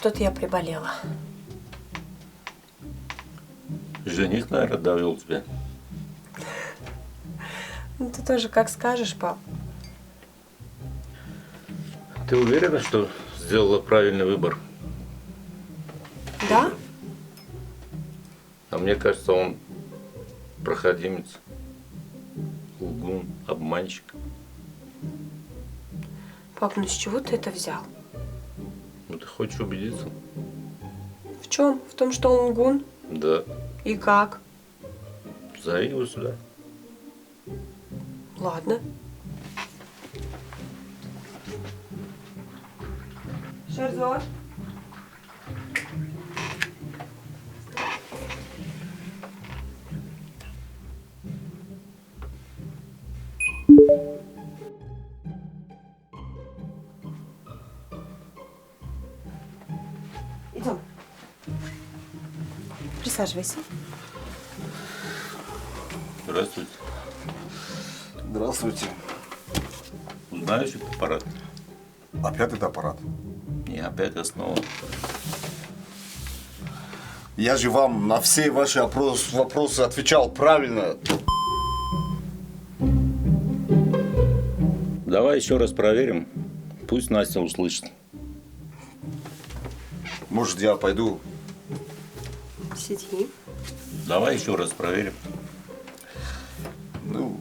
что-то я приболела. Жених, наверное, довел тебя. Ну, ты тоже как скажешь, пап. Ты уверена, что сделала правильный выбор? Да? А мне кажется, он проходимец, лгун, обманщик. Пап, ну с чего ты это взял? Ну ты хочешь убедиться? В чем? В том, что он лгун? Да. И как? Зови его сюда. Ладно. Шерзот. Идем. Присаживайся. Здравствуйте. Здравствуйте. Знаешь этот аппарат? Опять этот аппарат? Не опять, а снова. Я же вам на все ваши вопросы отвечал правильно. Давай еще раз проверим. Пусть Настя услышит. Может, я пойду? Сиди. Давай еще раз проверим. Ну,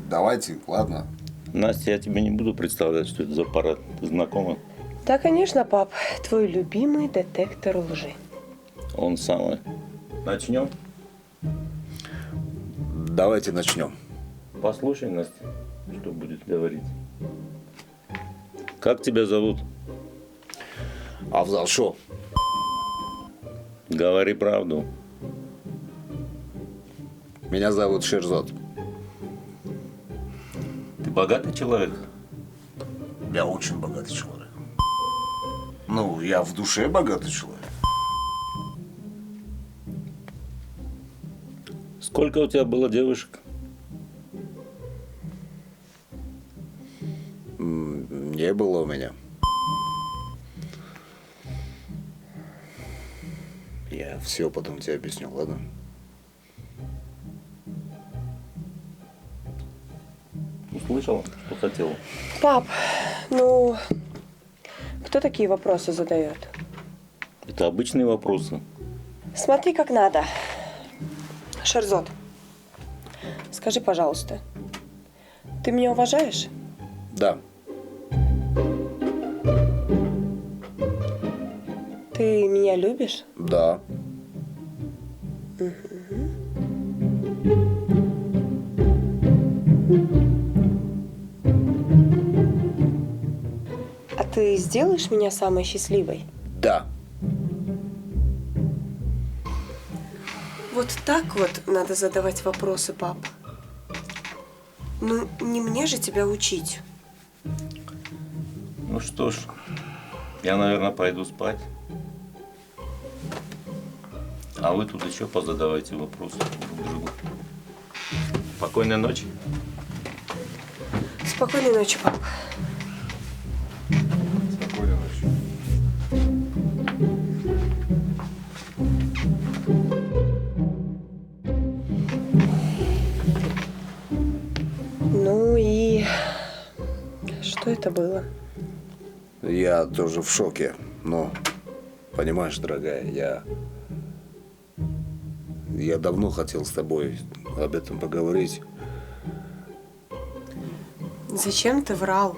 давайте, ладно. Настя, я тебе не буду представлять, что это за аппарат. Ты знакома? Да, конечно, пап. Твой любимый детектор лжи. Он самый. Начнем? Давайте начнем. Послушай, Настя, что будет говорить. Как тебя зовут? Авзал, шо? Говори правду. Меня зовут Шерзот. Ты богатый человек? Я очень богатый человек. Ну, я в душе богатый человек. Сколько у тебя было девушек? Не было у меня. Я все потом тебе объясню, ладно? Услышала, что хотела? Пап, ну, кто такие вопросы задает? Это обычные вопросы. Смотри, как надо. Шерзот, скажи, пожалуйста, ты меня уважаешь? Да. Ты меня любишь? Да. А ты сделаешь меня самой счастливой? Да. Вот так вот надо задавать вопросы, пап. Ну, не мне же тебя учить. Ну что ж, я, наверное, пойду спать. А вы тут еще позадавайте вопросы друг другу. Спокойной ночи. Спокойной ночи, пап. Спокойной ночи. Ну и что это было? Я тоже в шоке, но, понимаешь, дорогая, я давно хотел с тобой об этом поговорить. Зачем ты врал?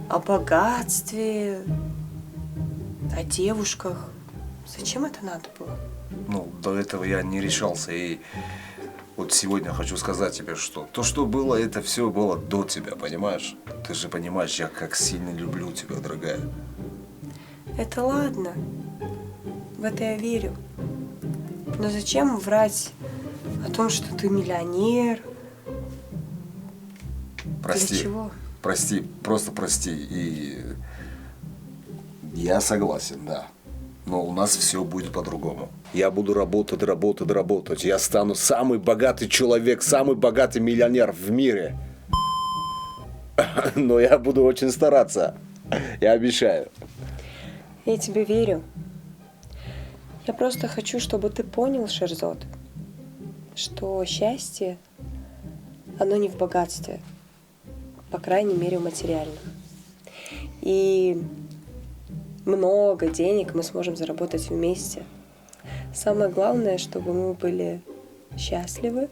О богатстве, о девушках. Зачем это надо было? Ну, до этого я не решался, и вот сегодня хочу сказать тебе, что то, что было, это все было до тебя, понимаешь? Ты же понимаешь, я как сильно люблю тебя, дорогая. Это ладно. В это я верю. Но зачем врать о том, что ты миллионер? Прости. Для чего? Прости, просто прости. И я согласен, да. Но у нас все будет по-другому. Я буду работать. Я стану самый богатый человек, самый богатый миллионер в мире. Но я буду очень стараться. Я обещаю. Я тебе верю. Я просто хочу, чтобы ты понял, Шерзот, что счастье, оно не в богатстве, по крайней мере, в материальном. И много денег мы сможем заработать вместе. Самое главное, чтобы мы были счастливы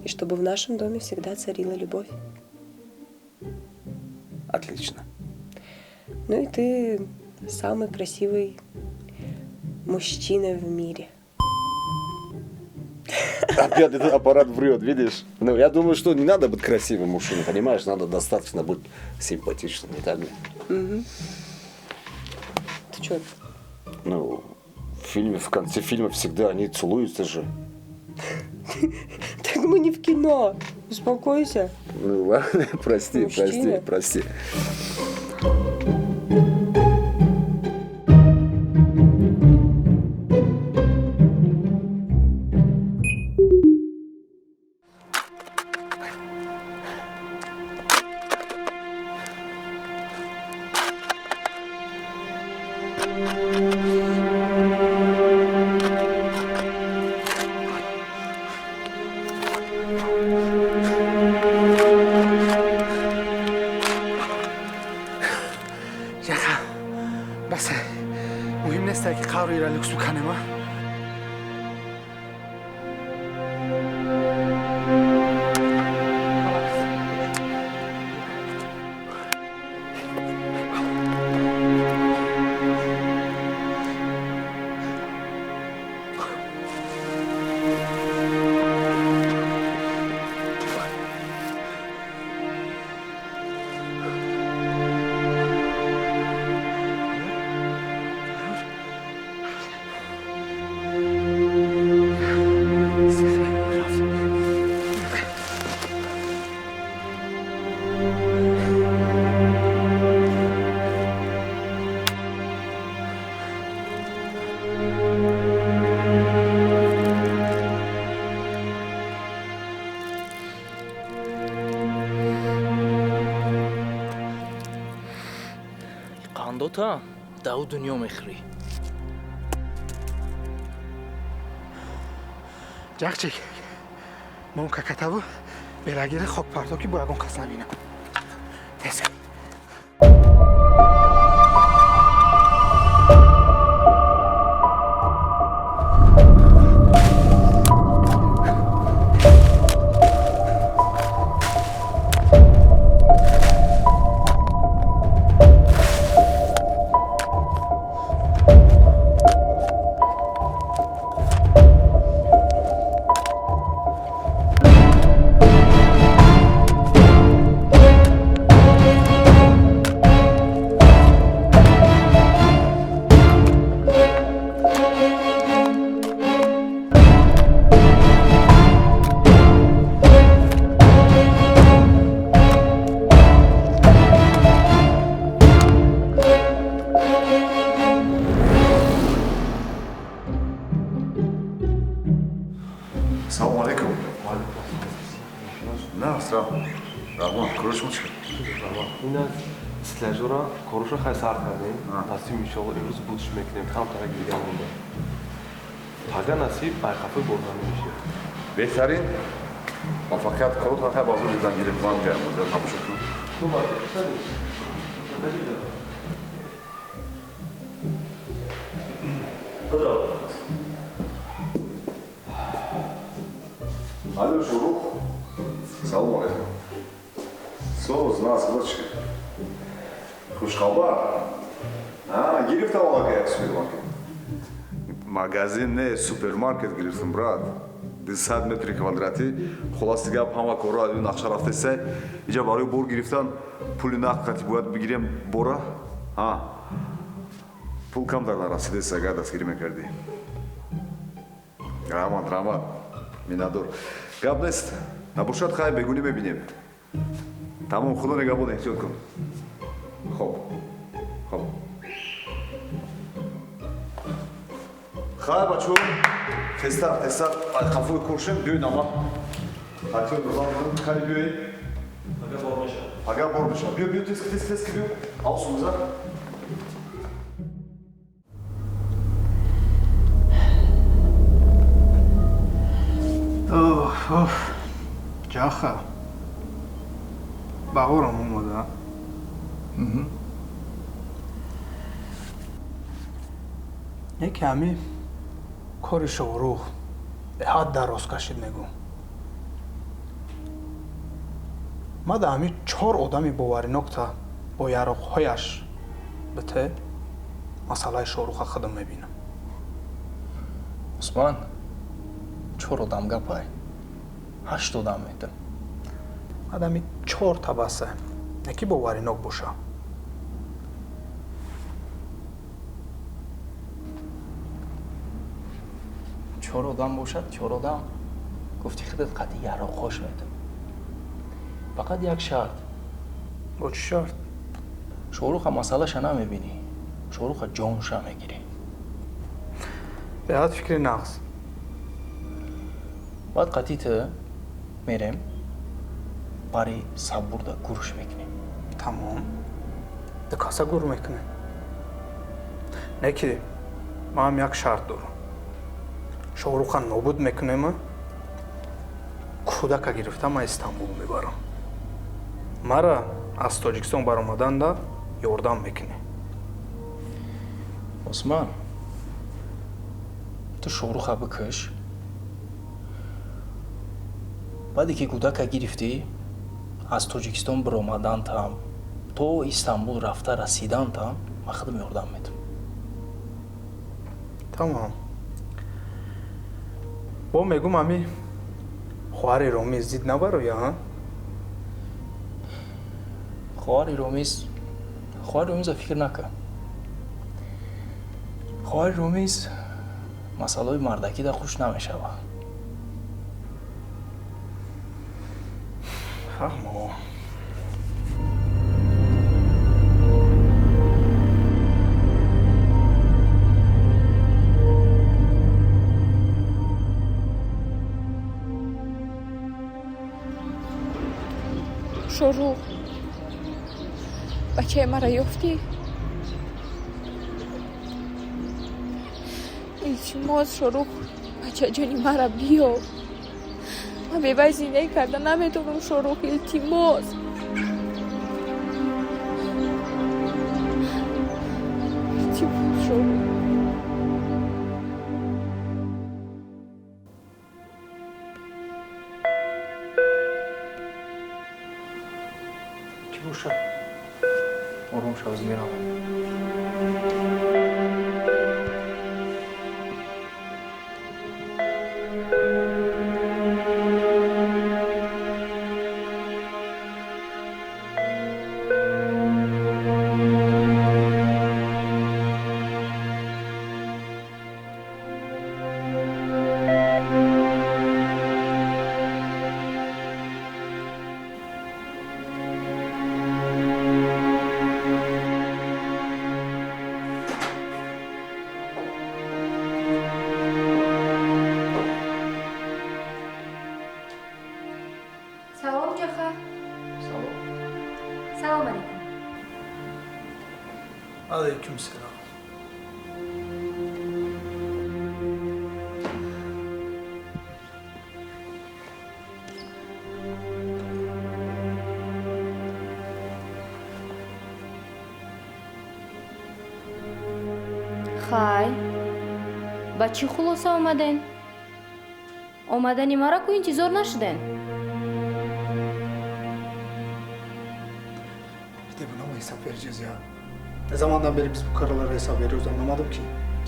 и чтобы в нашем доме всегда царила любовь. Отлично. Ну и ты самый красивый мужчина в мире. Опять этот аппарат врет, видишь? Ну, я думаю, что не надо быть красивым мужчиной, понимаешь? Надо достаточно быть симпатичным, не так ли? Угу. Ты что? Ну, в конце фильма всегда они целуются же. Так мы не в кино. Успокойся. Ну ладно, прости. Мужчина. Яха. Бас. Муҳим нест ки қавриро люкс буканем, а? قندوتا داو دنیا میخری Ҷақчик. Мон какатаву белагири хокпартоки бо ягон кас набинам. Тез кун. Салом алейкум. На, сразу. Рахман, кружочка. اینا سلجورا کروش خیلی سر کردیم. تصمیم میشود امروز بودش میکنیم. کم ترک دیگه مونده. اگر نصیب برخفه بردن میشه. بهترین موفقیت کروت ها بازو دیدن گرفتن جای مدل نباشه کنم. تو باید Алло, Шурух. Салом алейкум. Соус, нас, глотчик. Хушхабар. Гирифтам алагая в супермаркет. Магазин не супермаркет гирифтам, брат. 200 метри квадрати. Хуласи гап ҳама кора нақша рафтеса. Иҷа барои бор гирифтан пули нақд қати бояд бигирем бора. Пул кам дар расидеса агар дастгирӣ мекардӣ. Рамад. Минадор. Гап нест. Набошад хай бегунӣ мебинем. Тамом, худо нигоҳбон, эҳтиёт кун. Хоб. Хай, бачо. Тезтар. Қафои куршем, биёй нама. Ҳатиёт розан, кали биёй. Агар бор мешав. Биё, тез, биё. Авсумза. ҷаха баҳорам омада. яке ҳами кори Шоҳрух беҳад дароз кашид мегӯм. ман да ҳами 4 одами боваринокта бо яроқҳояш бите масъалаи Шоҳруха худам мебинам. усман 4 одам гапай 8 одам медам. ман да ҳами 4 табасе яки боваринок боша. 4 одам бошад 4 одам гуфти худат қади яроқҳош медам. фақат як шарт. бо чӣ шарт? Шоҳруха масъалаша намебинӣ, Шоҳруха ҷонша мегирӣ. беҳад фикри нағз. баъд қати ту мерем бари сабурда гӯш мекунем. тамом да каса гур мекунем. не ки ман ҳам як шарт дорам. Шоҳруха нобуд мекунема, кӯдака гирифта ман Истанбул мебарам. мара аз Тоҷикистон баромаданда ёрдам мекунӣ. усман ту Шоҳруха бикӯш, баъде ки кӯдака гирифтӣ аз Тоҷикистон биромадантам то Истанбул рафта расидантам ман худам ёрдам медам. тамом бо мегум ҳами хоҳари Ромиз зид набароя. хоҳари Ромиза фикр накун. хоҳари Ромиз масъалаи мардакида хуш намешавад. фаҳмо Шоҳрух, бачаи мара ёфтӣ? илтимос Шоҳрух, бачаҷони мара биёр. ман бевай зиндаги карда наметавонам Шоҳрух, илтимос. илтимос Шоҳрух. чӣ бошад? ором шав, меравам. Салом, ҷаха. салом. Салом алейкум. алайкум салом. хай ба чӣ хулоса омаден? омадани мара ку интизор нашуден. Дебунам ҳисаб верҷазия. Замандан бери биз бу караларро ҳисаб верӯзам намадам ки.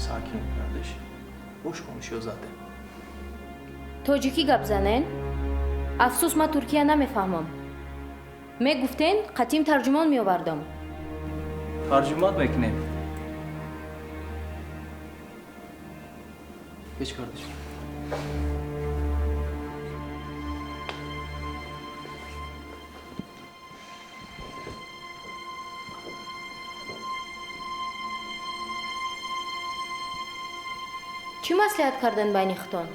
сакин кардиш. бош конишё заде. тоҷикӣ гап занен? афсӯс ман туркия намефаҳмам. мегуфтен қатъим тарҷумон меовардам. тарҷумат мекунем. ҳеҷ кардиш. чӣ маслиҳат кардан байни худтон?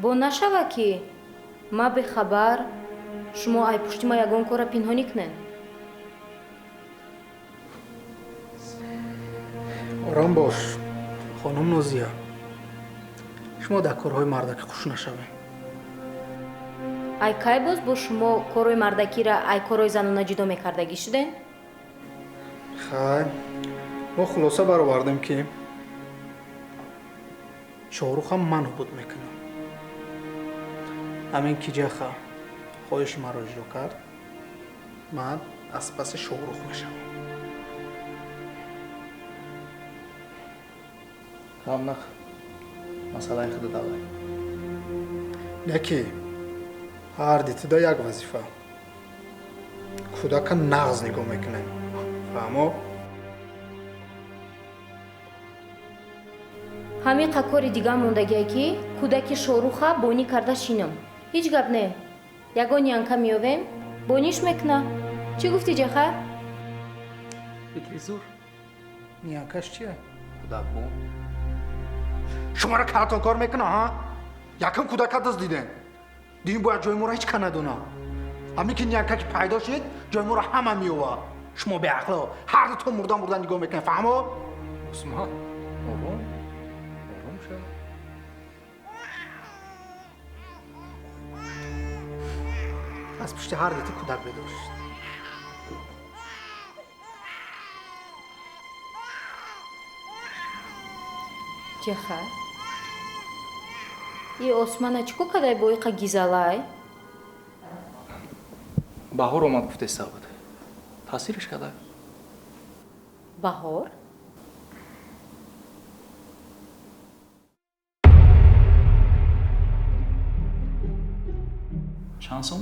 бо нашава ки ма бехабар шумо айпушти ма ягон кора пинҳонӣ кунен. ором бош хонум Нозия. шумо дар корҳои мардакӣ хуш нашавем. ай кай боз бо шумо корои мардакира ай корои занона ҷудо мекардагӣ шуден? хай мо хулоса баровардем ки шоҳрухам ман нобуд мекунам. ҳамин ки ҷаха хоҳиши маро иҷро кард, ман аз паси шоҳрух мешавам. ҳамнақ масъалаи худ давай. Не ки ҳар дитида як вазифа. кӯдака нағз нигоҳ мекунем. фаҳмо? ҳамиқа кори дигар мондагие ки кӯдаки шоҳруха бонӣ карда шином. ҳеҷ гап не. ягон янка меёвем, бониш мекуна. чӣ гуфтӣ ҷаха? фикри зур. ниякаш чия? Кӯдак бо. шуморо калтон кор мекунам, ҳа? якам кӯдака дуздидем. дин бояд ҷои моро ҳеҷ кана дона. ҳамин ки ниякак пайдо шид, ҷои моро ҳама меёва. шумо беақло, ҳар дутон мурда нигоҳ мекунем, фаҳмо? Усмон, ором. Ором шав. аз пушти ҳар дити кӯдак bedorishd. ҷаха и османа чӣ ко кадай бо иқа гизалай? баҳор омад гуфтеста буд. таъсириш кадай? баҳор? чанд сом?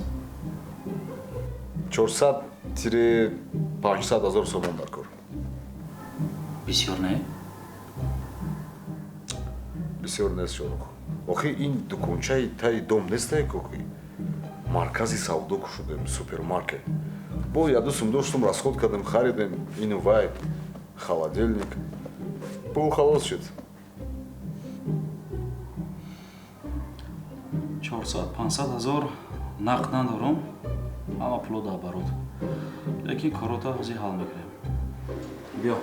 400-500 ҳазор сомон дар кор. бисёр не? бисёр нест шоҳрух. охи ин дукончаи таи дом нестае коки? маркази савдо шудем, супермаркет. бо 1-2 сум доштум, расход кардем, харидем ину вай, холодильник. пул халос шуд. 400-500 ҳазор нақд надорам, ҳама пуло дар барот. лекин корота ҳозир ҳал мекунем. биё.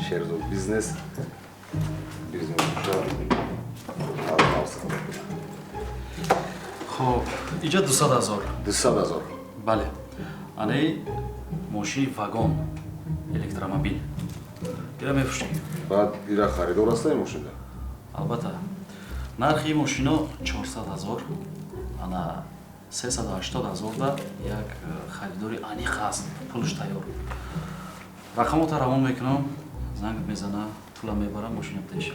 шерзо бизнес хоб иҷа 200 ҳазор. 200 ҳазор. бале ане мошини вагон электромобил ира мефурӯшӣ. баъд ира харидор ҳастаи мошина? албатта нархи мошино 400 ҳазор, ана 380 ҳазор да як харидори аниқ аст, пулш тайёр. рақамота равон мекунам, занг мезана, пула мебарам, мошина пеш.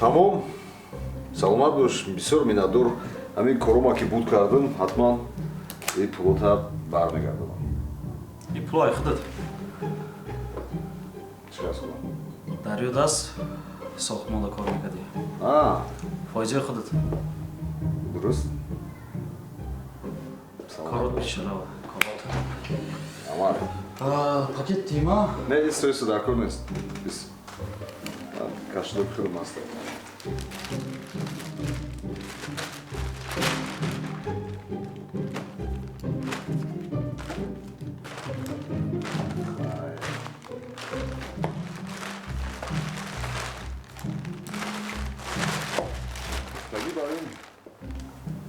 тамом. саломат бош, бисёр миннатдор. ҳамин корома ки буд кардам, ҳатман ин пулота бармегардонам. ин пулои худат. чӣ аст кунам? дар ёдаст сохтмонда кор мекардӣ. фоизаи худат. дуруст? корот бишарава. корот. амар. пакет тима. не истоиста дар кор нест. бис. кашидо худам аст.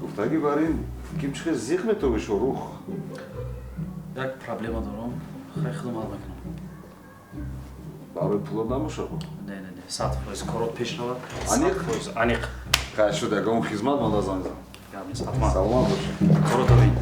гуфтагӣ бар ин кимчихе зиқ метови шоҳрух? як проблема дорам, хай худам ҳал мекунам. барои пуло намошад? не 100% корот пеш рава. Аниқ? 100% аниқ. қайд шуд ягон хизмат манда занг зан. гап нест, ҳатман. саломат бош. корот авин.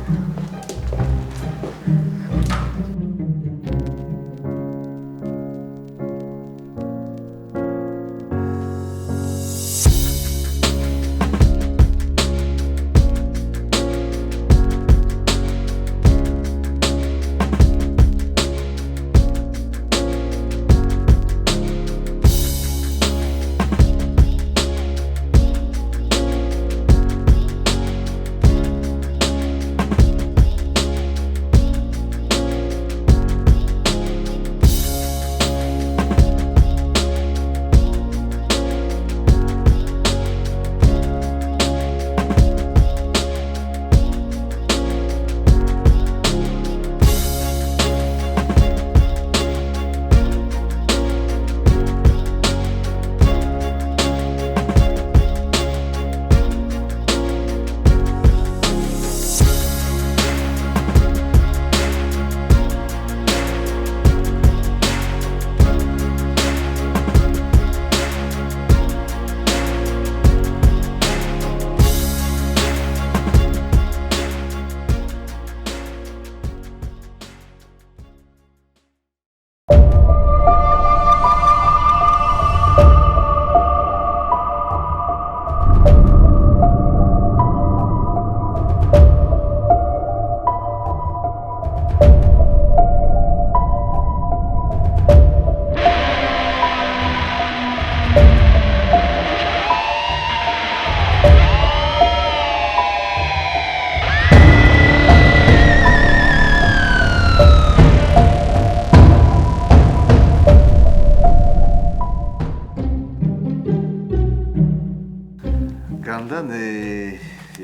гандан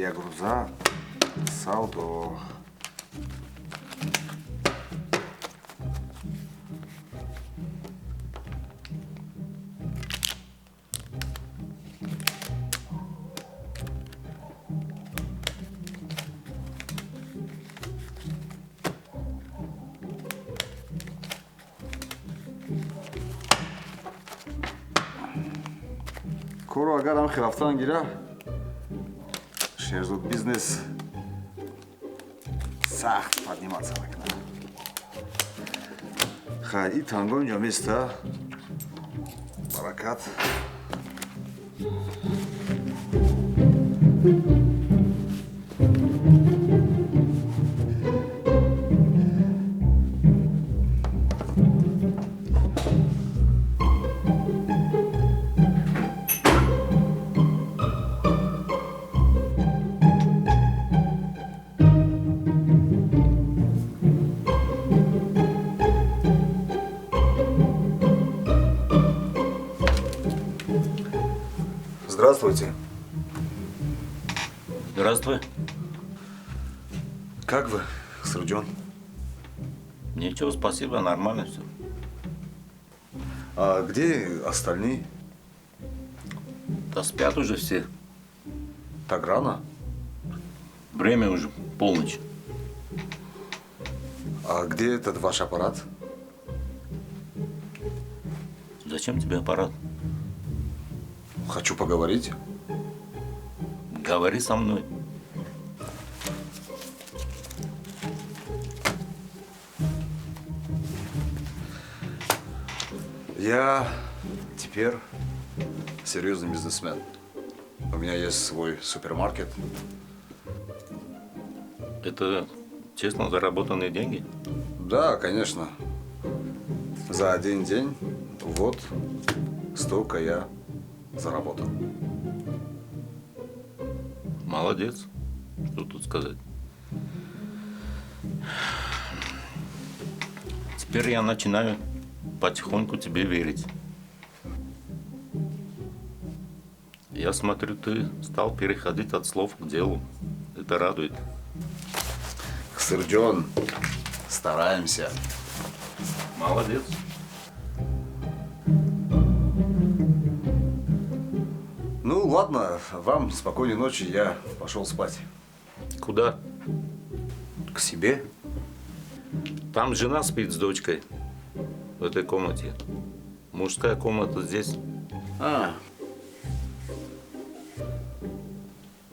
як рӯза савдо. کوڕۆ ئەگەر ئەم خرافتان گیرە شێرزۆت بیزنس سەخت پەدیمات سەرەکەنە خەی تانگۆ اینجا میستە بەرەکات Здравствуйте. Здравствуй. Как вы, Срудён? Ничего, спасибо, нормально все. А где остальные? Да спят уже все. Так рано? Время уже полночь. А где этот ваш аппарат? Зачем тебе аппарат? Хочу поговорить. Говори со мной. Я теперь серьезный бизнесмен. У меня есть свой супермаркет. Это честно заработанные деньги? Да, конечно. За один день вот столько я заработал. Молодец. Что тут сказать? Теперь я начинаю потихоньку тебе верить. Я смотрю, ты стал переходить от слов к делу. Это радует. Срудён, стараемся. Молодец. Ну ладно, вам спокойной ночи, я пошел спать. Куда? К себе? Там жена спит с дочкой в этой комнате. Мужская комната здесь. А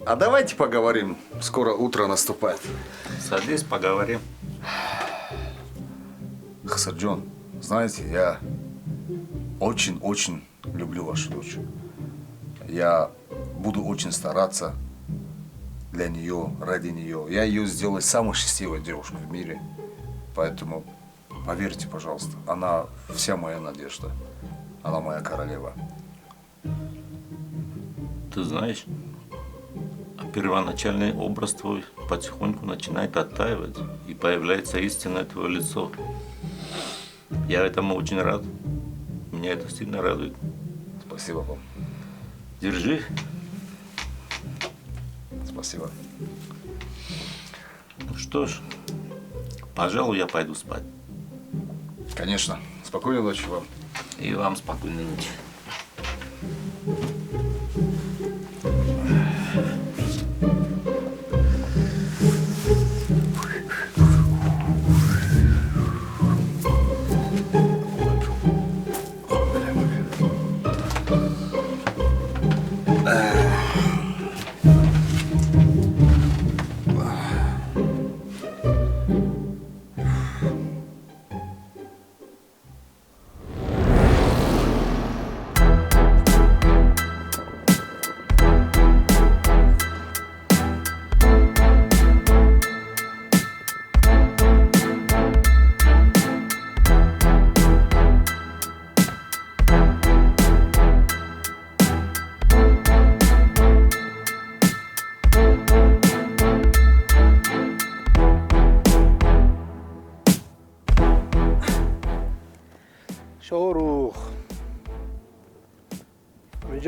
давайте поговорим, скоро утро наступает. Садись, поговорим. Срудён, знаете, я очень-очень люблю вашу дочь. Я буду очень стараться для нее, ради нее. Я ее сделаю самой счастливой девушкой в мире. Поэтому поверьте, пожалуйста, она вся моя надежда. Она моя королева. Ты знаешь, первоначальный образ твой потихоньку начинает оттаивать, и появляется истинное твое лицо. Я этому очень рад. Меня это сильно радует. Спасибо вам. Держи. Спасибо. Ну что ж, пожалуй, я пойду спать. Конечно. Спокойной ночи вам. И вам спокойной ночи.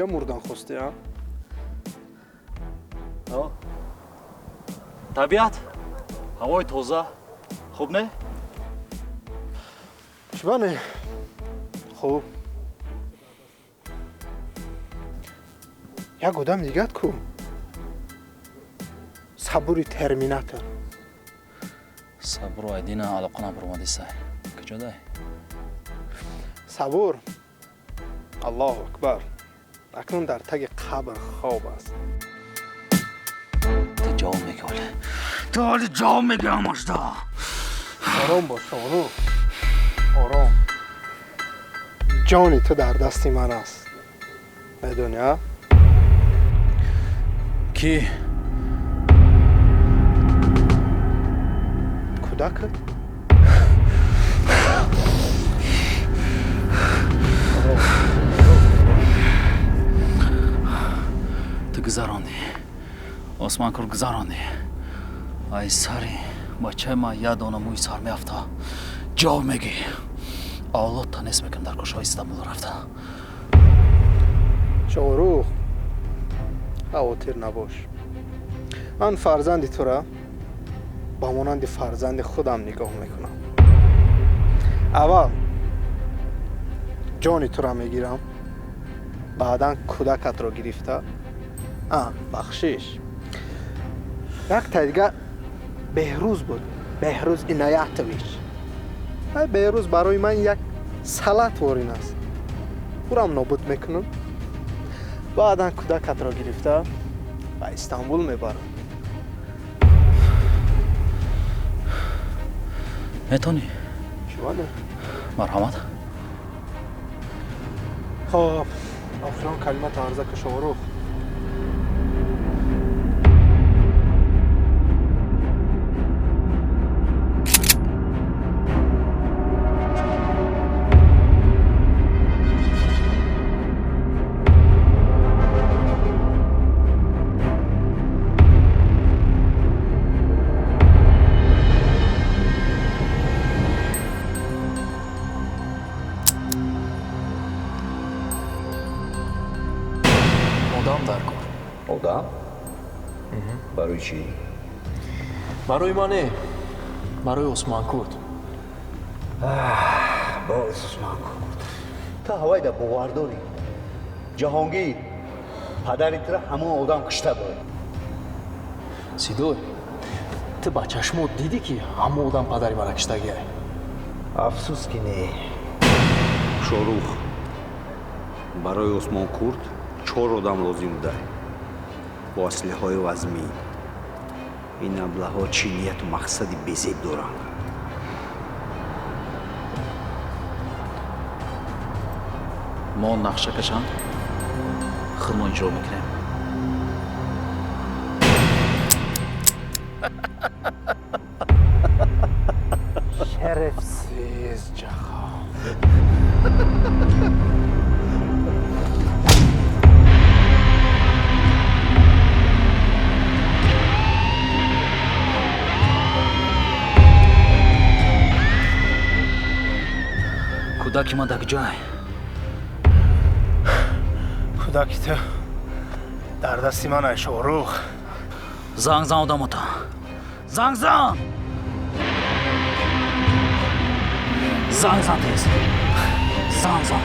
اینجا مردن خواسته ها табиат ҳавои тоза хуб не? шибане хуб як одам дигат ку сабури терминатор сабуру айдина алоқа набуромадисай куҷодай сабур аллоҳу акбар акнун дар таги қабр хоб аст ту ҷавоб меги ҳоле ту ҳоли ҷавоб меги ҳамашда ором бош шоҳрӯх ором ҷони ту дар дасти ман аст медонӣ а ки кӯдакат ту гузаронӣ османкур гузаронӣ ай сари бачаи ман як дона мӯи сар меафта ҷавоб мегӣ авлод танес мекунам дар кӯшаҳои Истанбул рафта шоҳрӯх хавотир набош ман фарзанди тура ба монанди фарзанди худам нигоҳ мекунам аввал ҷони тура мегирам баъдан кӯдакатро гирифта бахшиш як та дига беҳрӯз буд беҳрӯз иноятович беҳрӯз барои ман як салат ворин аст пурам нобуд мекунам баъдан кӯдакатро гирифта ба Истанбул мебарам метонӣ шиваде марҳамат хоб охирон калимат арзака шоҳрӯх одам дар кор одам? барои чӣ? барои мане барои османкурд боз османкурд ту ҳавайда бовар дорӣ ҷаҳонгир падари тура ҳамон одам кушта буд сидой ту ба чашмот дидӣ ки ҳамон одам падари мара киштагиай афсус ки не шоҳрӯх барои осмонкурд 4 одам лозим буда бо аслиҳаҳои вазмин ин аблаҳҳо чӣ нияту мақсади безеб доранд мо нақшакашанд худмо иҷро мекунем шарафсиз ҷаҳон кӯдаки ман дар куҷоай кӯдаки ту дар дасти ман ай шоҳрӯх занг зан одамота занг зан занг зан тез занг зан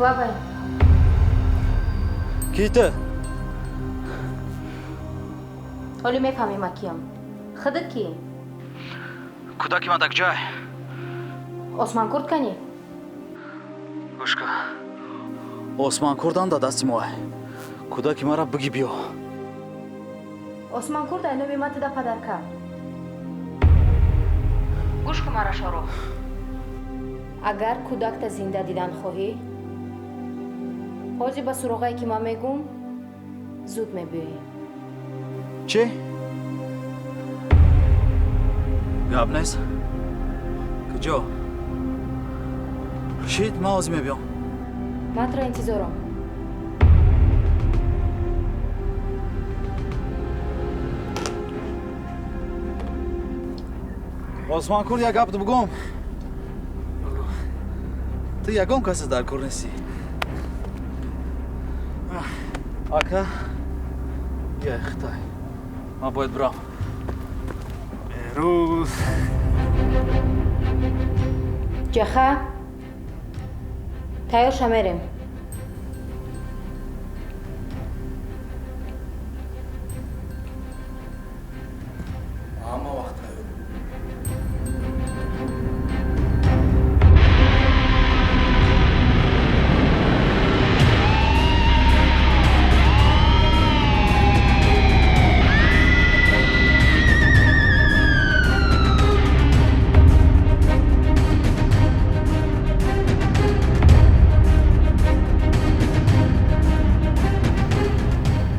бабай ки ту ҳолӣ мефаҳмӣ ман киям худат ки кӯдаки ман дар куҷоай османкурд канӣ гӯш кун османкурдан дар дасти моай кӯдаки мара бигӣ биё османкурд ай номи ман туда падар кард гӯш кун мара шоҳрӯх агар кӯдакта зинда дидан хоҳӣ ҳозир ба суроғае ки ман мегум зуд мебиёӣ. чӣ гап нест куҷо шид ман ҳозир мебиём. ман тро интизорам. осмонкур як гап бугум. ту ягон касе дар кор нестӣ. ака я хитай ман бояд бирам. берӯз ҷаха тайёрша мерем. ҳама вақт тайёр.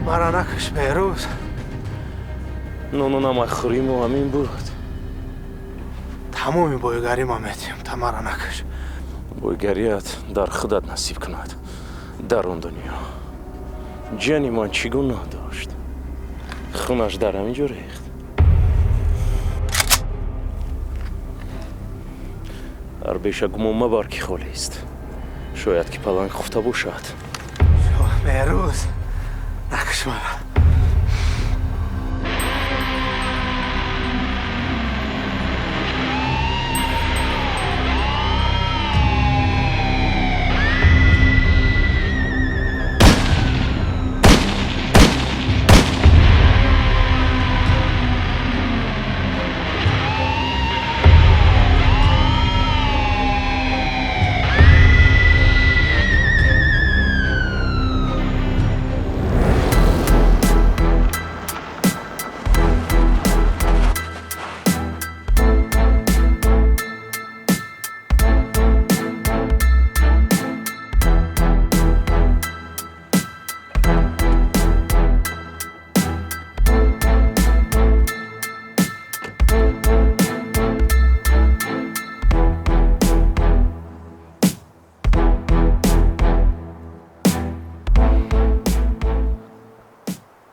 мара накаш берӯз. нону намай хӯриму ҳамин буд. тамоми бойгарӣ ман метиҳам, та мара накаш. бойгарият дар худат насиб кунад дар он дунё. ҷани ман чӣ гуноҳ дошт? хунаш дар ҳамин ҷо рехт. ҳар беша гумон мабар ки холист. шояд ки паланг хуфта бошад. берӯз накаш мара.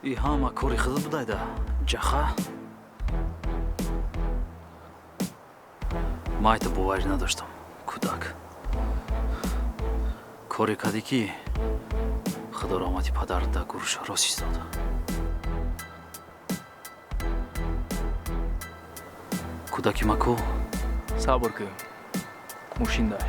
и ҳама кори худат будайда ҷаха. ман айта боварӣ надоштам кӯдак. коре кардӣ ки худо раҳмати падарат дар гурӯш рост истод. кӯдаки маку сабр кун мошиндай.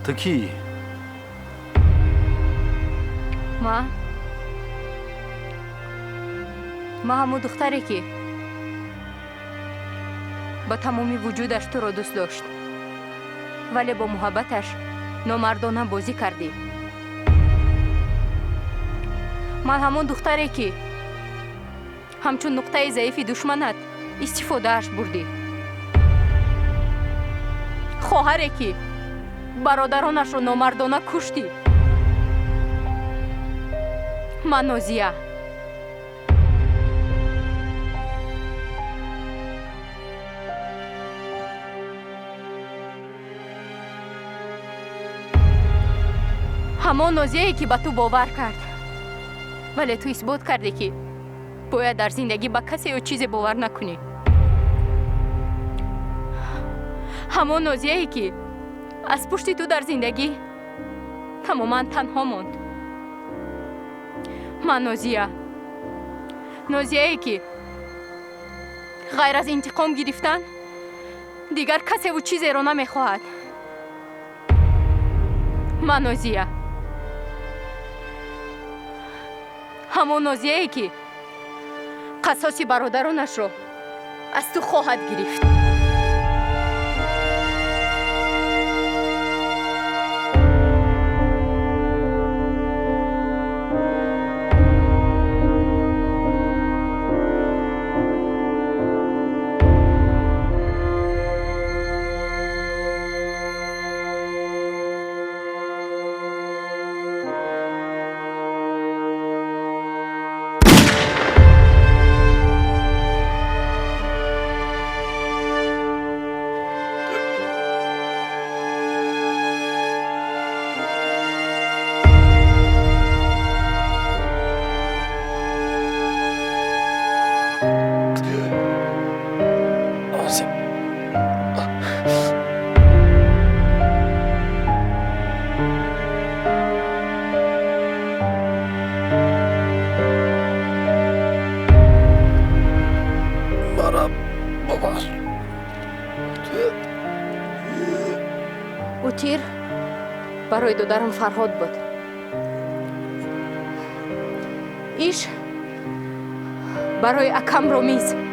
ту кӣ? ман ҳамон духтаре ки ба тамоми вуҷудаш туро дӯст дошт, вале бо муҳаббаташ номардона бозӣ кардӣ. ман ҳамон духтаре ки ҳамчун нуқтаи заифи душманат истифодааш бурдӣ. хоҳаре ки бародаронашро номардона куштӣ. ман нозия. ҳамон нозие ки ба ту бовар кард, вале ту исбот кардӣ ки бояд дар зиндагӣ ба касе ё чизе бовар накунӣ. ҳамон нозие ки аз пушти ту дар зиндагӣ тамоман танҳо монд. ман нозия. нозие ки ғайр аз интиқом гирифтан дигар касеву чизеро намехоҳад. ман нозия. ҳамон нозие ки қасоси бародаронашро аз ту хоҳад гирифт. тир барои додарам Фарҳод буд. иш барои акам Ромиз.